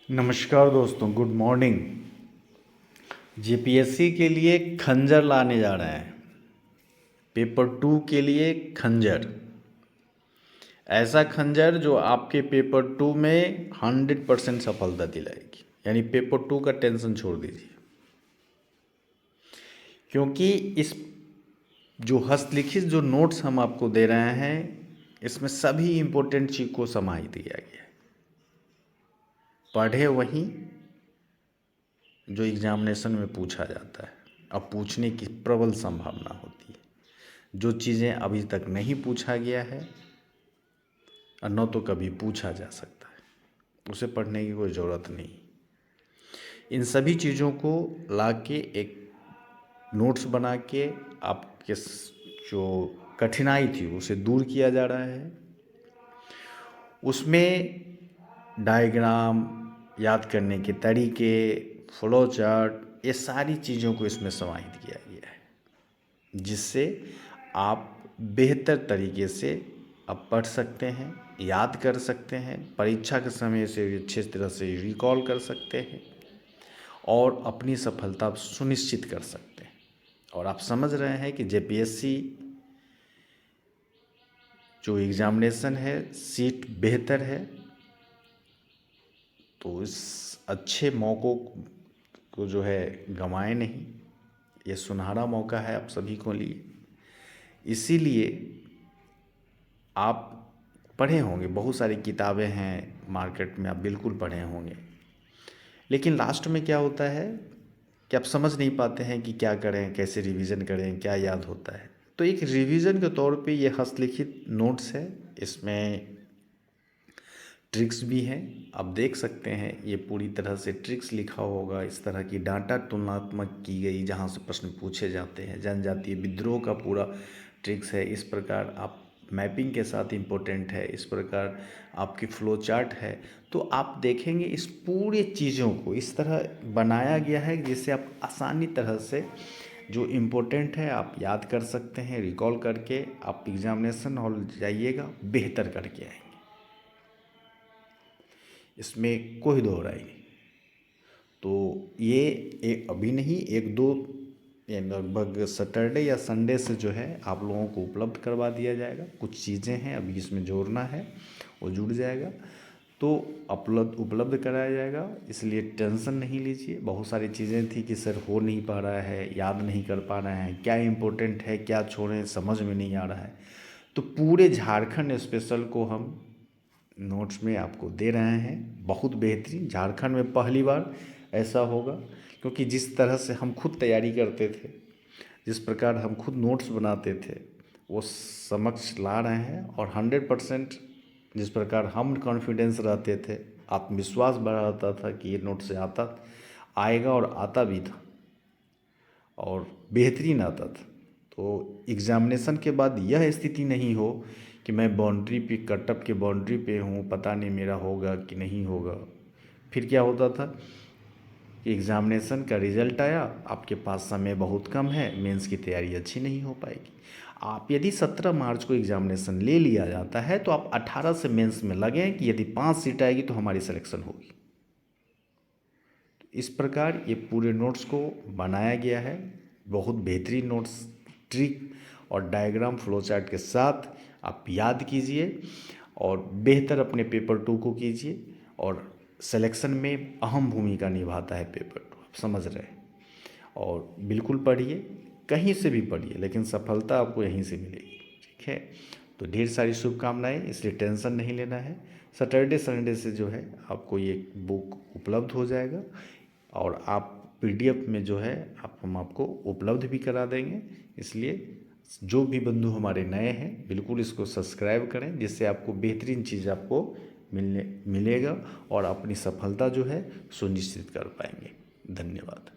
नमस्कार दोस्तों, good morning. GPSC के लिए खंजर लाने जा रहे हैं। पेपर 2 के लिए खंजर, ऐसा खंजर जो आपके पेपर 2 में 100% सफलता दिलाएगी। यानी पेपर 2 का टेंशन छोड़ दीजिए, क्योंकि इस जो हस्तलिखित जो नोट्स हम आपको दे रहे हैं, इसमें सभी इम्पोर्टेंट चीज़ को समाहित दिया गया है। पढ़े वहीं जो एग्जामिनेशन में पूछा जाता है। अब पूछने की प्रबल संभावना होती है। जो चीज़ें अभी तक नहीं पूछा गया है और न तो कभी पूछा जा सकता है, उसे पढ़ने की कोई ज़रूरत नहीं। इन सभी चीज़ों को लाके एक नोट्स बना के आपके जो कठिनाई थी उसे दूर किया जा रहा है। उसमें डायग्राम, याद करने के तरीके, फ्लो चार्ट, ये सारी चीज़ों को इसमें समाहित किया गया है, जिससे आप बेहतर तरीके से आप पढ़ सकते हैं, याद कर सकते हैं, परीक्षा के समय से अच्छे तरह से रिकॉल कर सकते हैं और अपनी सफलता सुनिश्चित कर सकते हैं। और आप समझ रहे हैं कि जेपीएससी जो एग्ज़ामिनेशन है, सीट बेहतर है, तो इस अच्छे मौक़ों को जो है गंवाएं नहीं। ये सुनहरा मौका है आप सभी को लिए। इसीलिए आप पढ़े होंगे, बहुत सारी किताबें हैं मार्केट में, आप बिल्कुल पढ़े होंगे, लेकिन लास्ट में क्या होता है कि आप समझ नहीं पाते हैं कि क्या करें, कैसे रिवीजन करें, क्या याद होता है। तो एक रिवीजन के तौर पे ये हस्तलिखित नोट्स है, इसमें ट्रिक्स भी हैं। आप देख सकते हैं ये पूरी तरह से ट्रिक्स लिखा होगा। इस तरह की डाटा तुलनात्मक की गई जहाँ से प्रश्न पूछे जाते हैं। जनजातीय विद्रोह का पूरा ट्रिक्स है। इस प्रकार आप मैपिंग के साथ इम्पोर्टेंट है। इस प्रकार आपकी फ्लो चार्ट है। तो आप देखेंगे इस पूरे चीज़ों को इस तरह बनाया गया है जिससे आप आसानी तरह से जो इम्पोर्टेंट है आप याद कर सकते हैं। रिकॉल करके आप एग्जामिनेशन हॉल जाइएगा, बेहतर करके आएंगे, इसमें कोई दो राय नहीं। तो ये अभी नहीं, एक दो या लगभग सैटरडे या संडे से जो है आप लोगों को उपलब्ध करवा दिया जाएगा। कुछ चीज़ें हैं अभी इसमें जोड़ना है, वो जुड़ जाएगा तो उपलब्ध कराया जाएगा। इसलिए टेंशन नहीं लीजिए। बहुत सारी चीज़ें थी कि सर हो नहीं पा रहा है, याद नहीं कर पा रहे हैं, क्या इम्पोर्टेंट है क्या छोड़ें, समझ में नहीं आ रहा है। तो पूरे झारखंड स्पेशल को हम नोट्स में आपको दे रहे हैं। बहुत बेहतरीन, झारखंड में पहली बार ऐसा होगा, क्योंकि जिस तरह से हम खुद तैयारी करते थे, जिस प्रकार हम खुद नोट्स बनाते थे, वो समक्ष ला रहे हैं। और 100% जिस प्रकार हम कॉन्फिडेंस रहते थे, आत्मविश्वास बढ़ाता था कि ये नोट से आएगा और आता भी था और बेहतरीन आता था। तो एग्ज़ामिनेशन के बाद यह स्थिति नहीं हो कि मैं बाउंड्री पे, कटअप के बाउंड्री पे हूँ, पता नहीं मेरा होगा कि नहीं होगा। फिर क्या होता था कि एग्ज़ामिनेशन का रिज़ल्ट आया, आपके पास समय बहुत कम है, मेंस की तैयारी अच्छी नहीं हो पाएगी। आप यदि 17 मार्च को एग्ज़ामिनेशन ले लिया जाता है तो आप 18 से मेंस में लगें कि यदि 5 सीट आएगी तो हमारी सिलेक्शन होगी। इस प्रकार ये पूरे नोट्स को बनाया गया है। बहुत बेहतरीन नोट्स, ट्रिक और डायग्राम, फ्लो चार्ट के साथ आप याद कीजिए और बेहतर अपने पेपर 2 को कीजिए। और सिलेक्शन में अहम भूमिका निभाता है पेपर 2, आप समझ रहे हैं। और बिल्कुल पढ़िए, कहीं से भी पढ़िए, लेकिन सफलता आपको यहीं से मिलेगी। ठीक है, तो ढेर सारी शुभकामनाएं, इसलिए टेंशन नहीं लेना है। सैटरडे संडे से जो है आपको ये बुक उपलब्ध हो जाएगा और आप पीडीएफ में जो है हम आपको उपलब्ध भी करा देंगे। इसलिए जो भी बंधु हमारे नए हैं, बिल्कुल इसको सब्सक्राइब करें, जिससे आपको बेहतरीन चीज़ आपको मिलेगा और अपनी सफलता जो है सुनिश्चित कर पाएंगे। धन्यवाद।